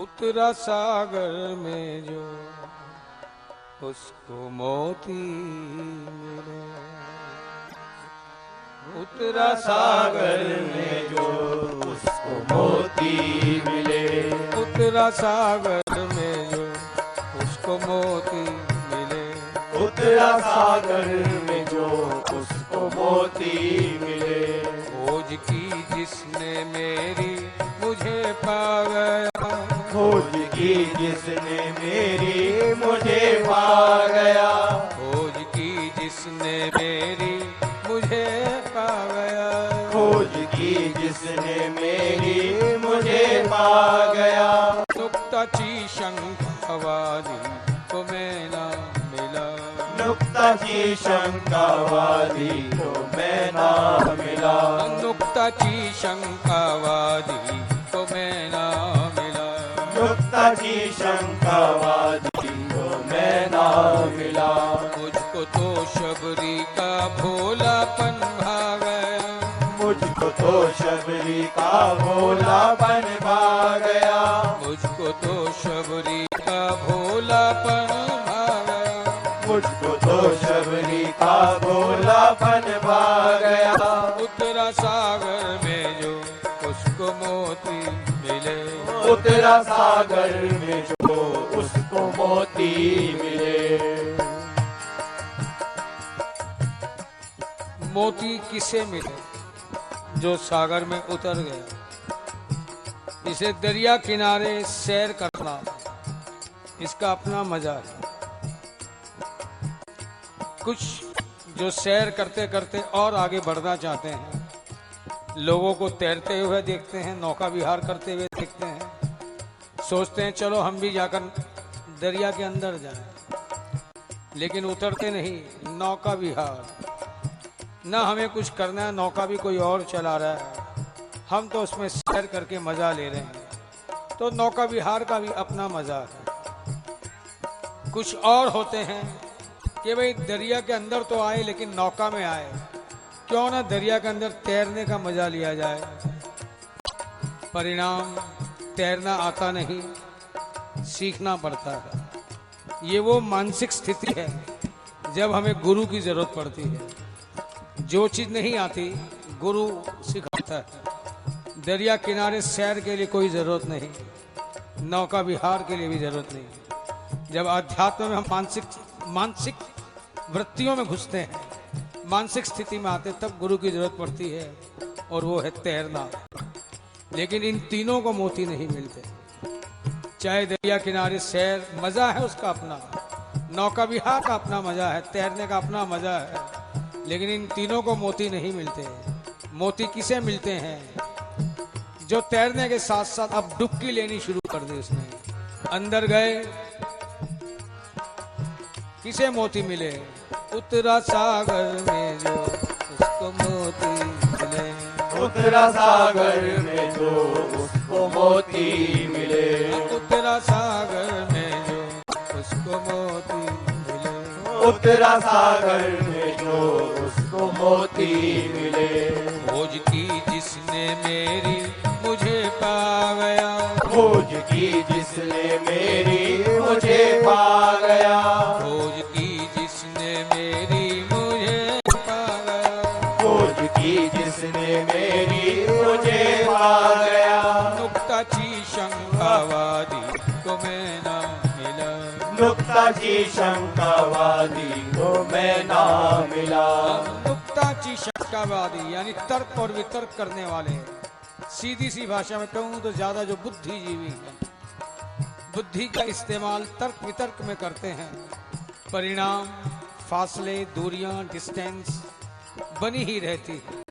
उतरा सागर में जो उसको मोती मिले, उतरा सागर में जो उसको मोती मिले, उतरा सागर में जो उसको मोती मिले, उतरा सागर में जो उसको मोती मिले। खोज की जिसने मेरी मुझे पा गया, खोज की जिसने मेरी मुझे पा गया, खोज की जिसने मेरी मुझे पा गया, खोज की जिसने मेरी मुझे पा गया। नुक्ताची शंखवादी को मैं ना मिला, नुक्ताची शंकावादी को मैं ना मिला, नुक्ताची शंकावादी को मैं ना मिला, नुक्ताची शंकावादी को मैं ना मिला। मुझको तो शबरी का भोलापन भा गया, मुझको तो शबरी का भोलापन भा गया, मुझको तो शबरी का भोलापन भा गया, मुझको तो शबरी का भोलापन भा गया। उतरा सागर में जो उसको मोती मिले, उतरा सागर में जो उसको मोती मिले। मोती किसे मिले? जो सागर में उतर गया। इसे दरिया किनारे सैर करना, इसका अपना मजा है। कुछ जो सैर करते करते और आगे बढ़ना चाहते हैं, लोगों को तैरते हुए देखते हैं, नौका विहार करते हुए देखते हैं, सोचते हैं चलो हम भी जाकर दरिया के अंदर जाएं, लेकिन उतरते नहीं। नौका विहार ना, हमें कुछ करना है, नौका भी कोई और चला रहा है, हम तो उसमें सैर करके मजा ले रहे हैं। तो नौका विहार का भी अपना मजा है। कुछ और होते हैं कि भाई दरिया के अंदर तो आए लेकिन नौका में आए, क्यों ना दरिया के अंदर तैरने का मजा लिया जाए। परिणाम तैरना आता नहीं, सीखना पड़ता है। ये वो मानसिक स्थिति है जब हमें गुरु की जरूरत पड़ती है। जो चीज नहीं आती गुरु सिखाता है। दरिया किनारे सैर के लिए कोई जरूरत नहीं, नौका विहार के लिए भी जरूरत नहीं। जब अध्यात्म में हम मानसिक वृत्तियों में घुसते हैं, मानसिक स्थिति में आते, तब गुरु की जरूरत पड़ती है, और वो है तैरना। लेकिन इन तीनों को मोती नहीं मिलते। चाहे दरिया किनारे सैर, मजा है उसका अपना, नौका विहार का अपना मजा है, तैरने का अपना मजा है, लेकिन इन तीनों को मोती नहीं मिलते। मोती किसे मिलते हैं? जो तैरने के साथ साथ अब डुबकी लेनी शुरू कर दी उसने, अंदर गए। किसे मोती मिले? उतरा सागर में जो उसको मोती मिले, उतरा सागर में जो उसको मोती मिले, उतरा सागर में जो उसको मोती मिले, उतरा सागर में जो उसको मोती मिले। खोज की जिसने मेरी मुझे पा गया, खोज की जिसने मेरी मुझे पा गया, खोज की जिसने मेरी मुझे पा गया, खोज की जिसने मेरी मुझे पा गया। नुक्ताची शंकावादी को मैं ना मिला, नुक्ताची शंकावादी को मैं ना मिला, नुक्ताची शंकावादी यानी तर्क और वितर्क करने वाले। सीधी सी भाषा में कहूं तो ज्यादा जो बुद्धिजीवी हैं, बुद्धि का इस्तेमाल तर्क वितर्क में करते हैं, परिणाम फासले, दूरियां, डिस्टेंस बनी ही रहती है।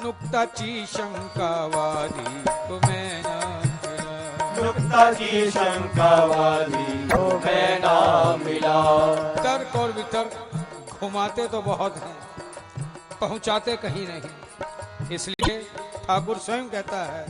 नुक्ताची शंकावादी को मैं ना मिला, नुक्ताची शंकावादी को मैं ना मिला। तर्क और वितर्क घुमाते तो बहुत हैं, पहुंचाते कहीं नहीं। इसलिए ठाकुर स्वयं कहता है,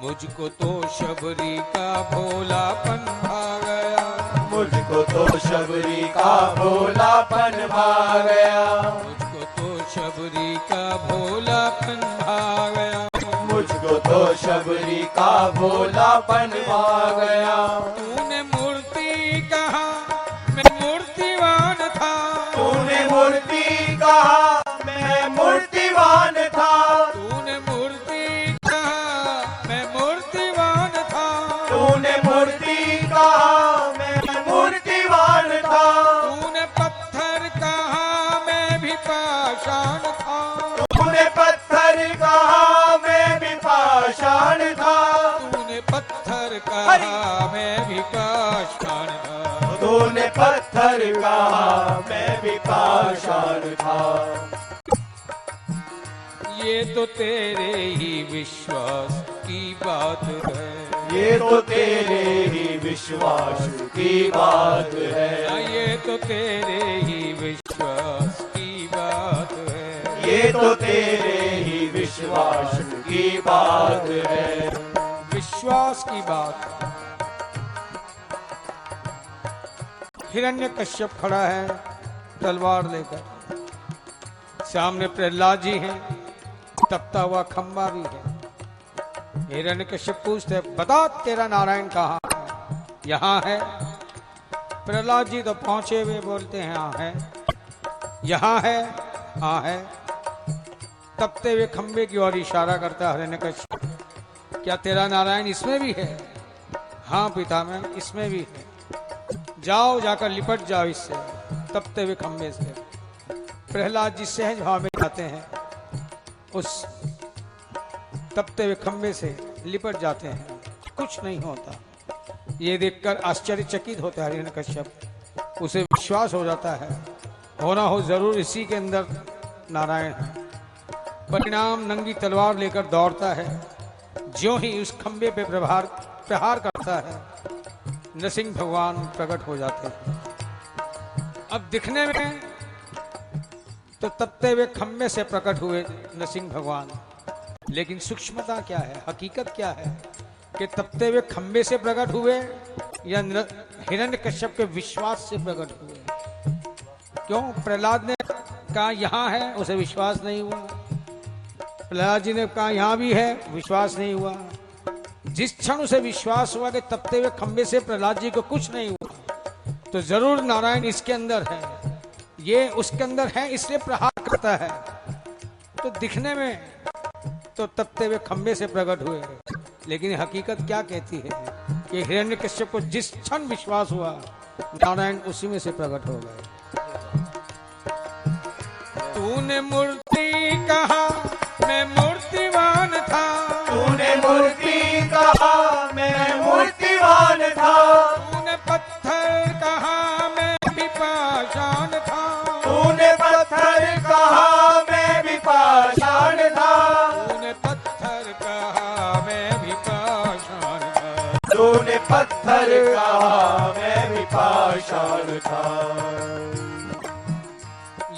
मुझको तो शबरी का भोलापन भा गया, मुझको तो शबरी का भोलापन भा गया, मुझको तो शबरी का भोलापन भा गया, मुझको तो शबरी का भोलापन आ गया। तूने मूर्ति कहा मैं मूर्तिवान था, तूने मूर्ति कहा मैं मूर्तिवान था। तूने मूर्ति कहा मैं मूर्तिवान था, तूने मूर्ति कहा मैं मूर्तिवान था। तूने पत्थर कहा मैं भी पाषाण था, तूने पत्थर कहा मैं भी पाषाण था। तूने पत्थर कहा मैं भी पाषाण था, तूने पत्थर कहा मैं भी पाषाण था। ये तो तेरे ही विश्वास की बात है, ये तो तेरे ही विश्वास की बात है। ये तो तेरे ही विश्वास की बात है, ये तो तेरे ही विश्वास की बात है। विश्वास की बात। हिरण्यकश्यप खड़ा है तलवार लेकर, सामने प्रहलाद जी हैं, तपता हुआ खंबा भी है। हिरण्यकश्यप पूछते बता तेरा नारायण कहाँ है? यहाँ है। प्रहलाद जी तो पहुंचे हुए बोलते हैं हाँ है, यहाँ है, हाँ है। तपते हुए खंबे की ओर इशारा करता है हिरण्यकश्यप, क्या तेरा नारायण इसमें भी है? हाँ पितामह इसमें भी है। जाओ जाकर लिपट जाओ इससे, तपते हुए खंबे से। प्रहलाद जी सहज भाव में जाते हैं, उस तपते हुए खंबे से लिपट जाते हैं, कुछ नहीं होता। ये देखकर आश्चर्यचकित होता है हिरण्यकश्यप, उसे विश्वास हो जाता है होना हो जरूर इसी के अंदर नारायण है। परिणाम नंगी तलवार लेकर दौड़ता है, ज्यों ही उस खंबे पे प्रहार करता है, नरसिंह भगवान प्रकट हो जाते हैं। अब दिखने में तो तपते हुए खंबे से प्रकट हुए नरसिंह भगवान, लेकिन सूक्ष्मता क्या है, हकीकत क्या है कि तपते हुए खंबे से प्रकट हुए या हिरण्यकश्यप के विश्वास से प्रकट हुए? क्यों? प्रहलाद ने कहा यहाँ है, उसे विश्वास नहीं हुआ। प्रहलाद जी ने कहा यहाँ भी है, विश्वास नहीं हुआ। जिस क्षण उसे विश्वास हुआ कि तपते हुए खंबे से प्रहलाद जी को कुछ नहीं हुआ, तो जरूर नारायण इसके अंदर है, ये उसके अंदर है, इसलिए प्रहार करता है। तो दिखने में तो तपते हुए खंबे से प्रकट हुए, लेकिन हकीकत क्या कहती है कि हिरण्यकश्यप को जिस क्षण विश्वास हुआ, नारायण उसी में से प्रकट हो गए। तूने मूर्ति कहा मैं मूर्तिवान था, तूने मूर्ति कहा मैं मूर्तिवान था। तूने पत्थर कहा मैं भी पाषाण था, तूने पत्थर कहा मैं भी पाषाण था। तूने पत्थर कहा मैं भी पाषाण था, तूने पत्थर कहा मैं भी पाषाण था।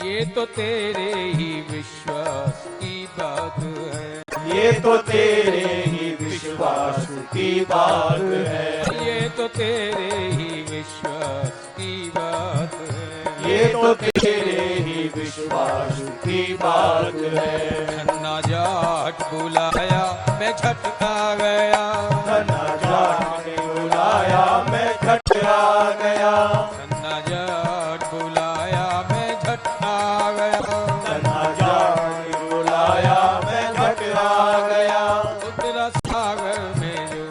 ये तो तेरे ही विश्वास की बात है, ये तो तेरे ही विश्वास की बात है। ये तो तेरे ही विश्वास की बात है, ये तो तेरे ही विश्वास की बात है। धन्ना जाट बुलाया मैं झट आ गया, धन्ना जाट ने बुलाया मैं झट आ गया। धन्ना जाट बुलाया मैं झट आ गया, धन्ना जाट ने बुलाया मैं झट आ गया। उतरा सागर में जो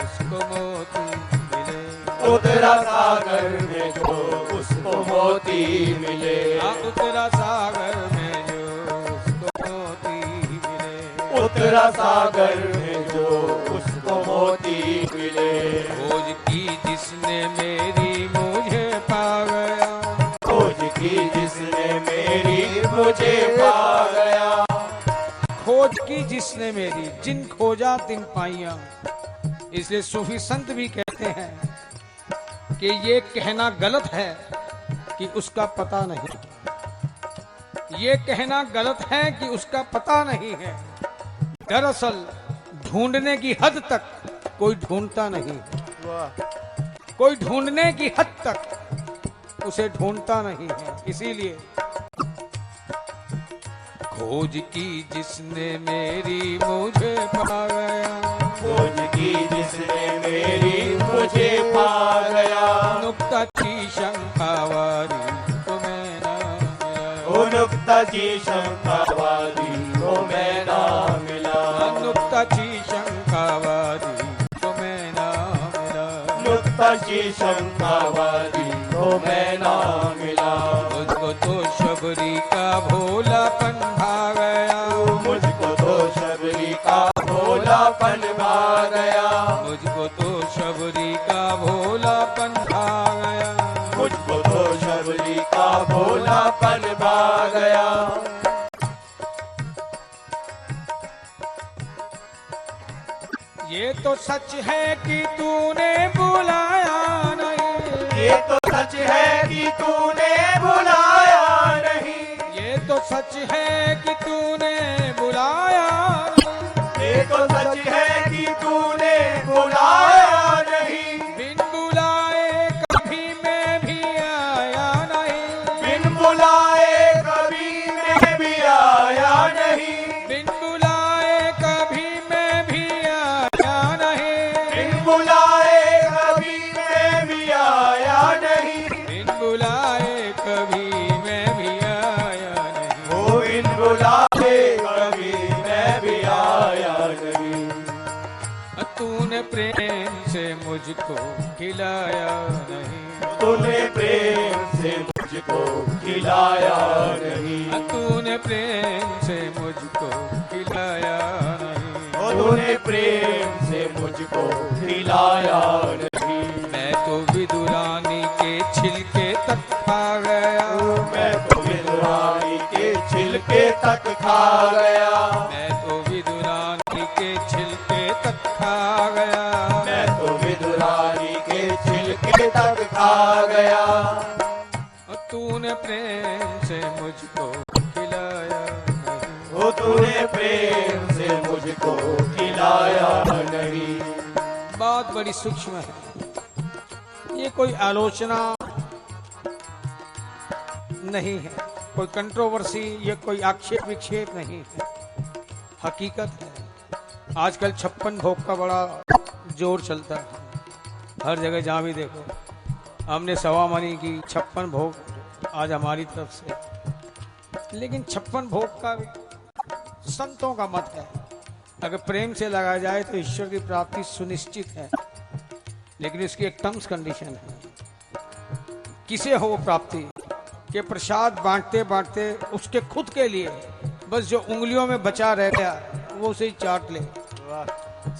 उसको मोती मिले, उतरा सागर में जो उसको मोती मिले। उतरा सागर में जो उसको मोती मिले, उतरा सागर में जो उसको मोती मिले। खोज की जिसने मेरी मुझे पा गया, खोज की जिसने मेरी मुझे पा गया। खोज की जिसने मेरी, जिन खोजा तिन पाइया। इसलिए सूफी संत भी कहते हैं कि ये कहना गलत है कि उसका पता नहीं, ये कहना गलत है कि उसका पता नहीं है। दरअसल ढूंढने की हद तक कोई ढूंढता नहीं, कोई ढूंढने की हद तक उसे ढूंढता नहीं है। इसीलिए खोज की जिसने मेरी मुझे पा गया, खोज की जिसने मेरी मुझे पा गया, नुक्ता की शंकावारी तो मैं ना मिला, ओ नुक्ता की शंकावारी को मैं ना मिला, नुक्ता की शंकावारी तो मैं ना मिला, नुक्ता की शंकावारी को मैं ना मिला, मुझको तो शबरी का भोलापन भा गया, मुझको तो शबरी का भोलापन भा गया, मुझको तो शबरी का भोलापन भा गया, मुझको तो शबरी का भोलापन भा गया। ये तो सच है कि तूने बुलाया नहीं, ये तो सच है कि तूने बुलाया नहीं, ये तो सच है कि तूने बुलाया नहीं, ये तो सच है कि तूने बुलाया नहीं, बिन बुलाए कभी मैं भी आया नहीं, बिन बुलाए कभी मैं भी आया नहीं, बिन बुलाए कभी मैं भी आया नहीं, बिन बुलाए कभी मैं भी आया नहीं, बिन बुलाए कभी मैं भी आया नहीं, ओ बिन बुलाए कभी मैं भी आया नहीं, तूने प्रेम से मुझको खिलाया नहीं, तूने प्रेम से मुझको खिलाया नहीं, तूने प्रेम से मुझको खिलाया नहीं, ओ तूने प्रेम से मुझको खिलाया नहीं, मैं तो विदुरानी के छिलके तक खा गया, मैं तो विदुरानी के छिलके तक खा गया, मैं तो विदुरानी के छिलके तक खा गया, मैं तो विदुरानी के छिलके तक खा गया, तूने प्रेम से मुझको खिलाया नहीं, ओ तूने प्रेम से मुझको खिलाया नहीं। बात बड़ी सूक्ष्म है, ये कोई आलोचना नहीं है, कोई कंट्रोवर्सी, ये कोई आक्षेप विक्षेप नहीं है, हकीकत है। आजकल 56 भोग का बड़ा जोर चलता है, हर जगह जहाँ भी देखो। हमने सवा मनी की 56 भोग आज हमारी तरफ से, लेकिन 56 भोग का संतों का मत है, अगर प्रेम से लगाया जाए तो ईश्वर की प्राप्ति सुनिश्चित है, लेकिन इसकी एक टर्म्स कंडीशन है। किसे हो वो प्राप्ति के प्रसाद बांटते बांटते उसके खुद के लिए बस जो उंगलियों में बचा रह गया वो उसे ही चाट ले।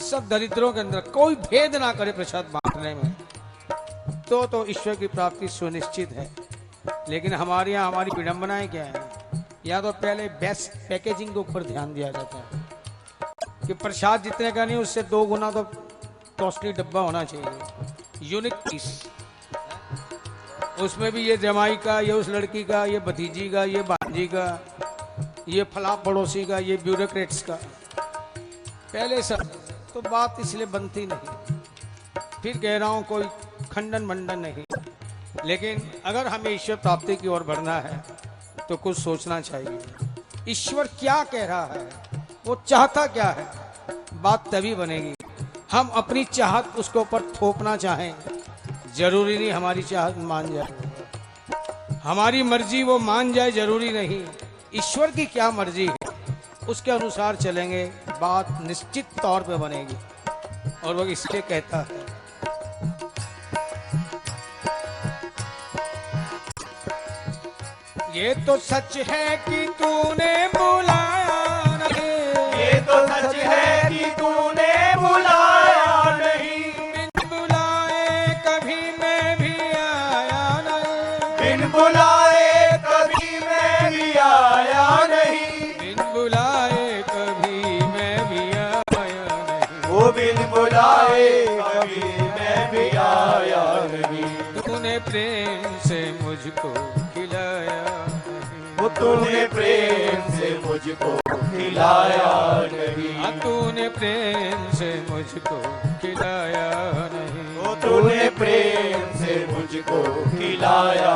सब दरिद्रों के अंदर कोई भेद ना करे प्रसाद बांटने में, तो ईश्वर की प्राप्ति सुनिश्चित है। लेकिन हमारे यहाँ हमारी विडंबनाएं क्या है, या तो पहले बेस्ट पैकेजिंग के ऊपर ध्यान दिया जाता है कि प्रसाद जितने का नहीं उससे 2 गुना तो कॉस्टली डब्बा होना चाहिए, यूनिक पीस। उसमें भी ये जमाई का, ये उस लड़की का, ये भतीजी का, ये भांजी का, ये फला पड़ोसी का, ये ब्यूरोक्रेट्स का, पहले सब तो बात इसलिए बनती नहीं। फिर कह रहा हूँ कोई खंडन मंडन नहीं, लेकिन अगर हमें ईश्वर प्राप्ति की ओर बढ़ना है तो कुछ सोचना चाहिए। ईश्वर क्या कह रहा है, वो चाहता क्या है, बात तभी बनेगी। हम अपनी चाहत उसके ऊपर थोपना चाहें, जरूरी नहीं हमारी चाहत मान जाए, हमारी मर्जी वो मान जाए जरूरी नहीं। ईश्वर की क्या मर्जी है उसके अनुसार चलेंगे, बात निश्चित तौर पे बनेगी। और वो इसलिए कहता है, ये तो सच है कि तूने बुलाया नहीं, ये तो सच है कि तूने बुलाया नहीं, बिन बुलाए कभी मैं भी आया नहीं, बिन बुलाए कभी मैं भी आया नहीं, बिन बुलाए कभी मैं भी आया नहीं, वो बिन बुलाए कभी मैं भी आया नहीं, तूने प्रेम से मुझको खिलाया नहीं, वो तूने प्रेम से मुझको खिलाया नहीं, तूने प्रेम से मुझको खिलाया नहीं, वो तूने प्रेम से मुझको खिलाया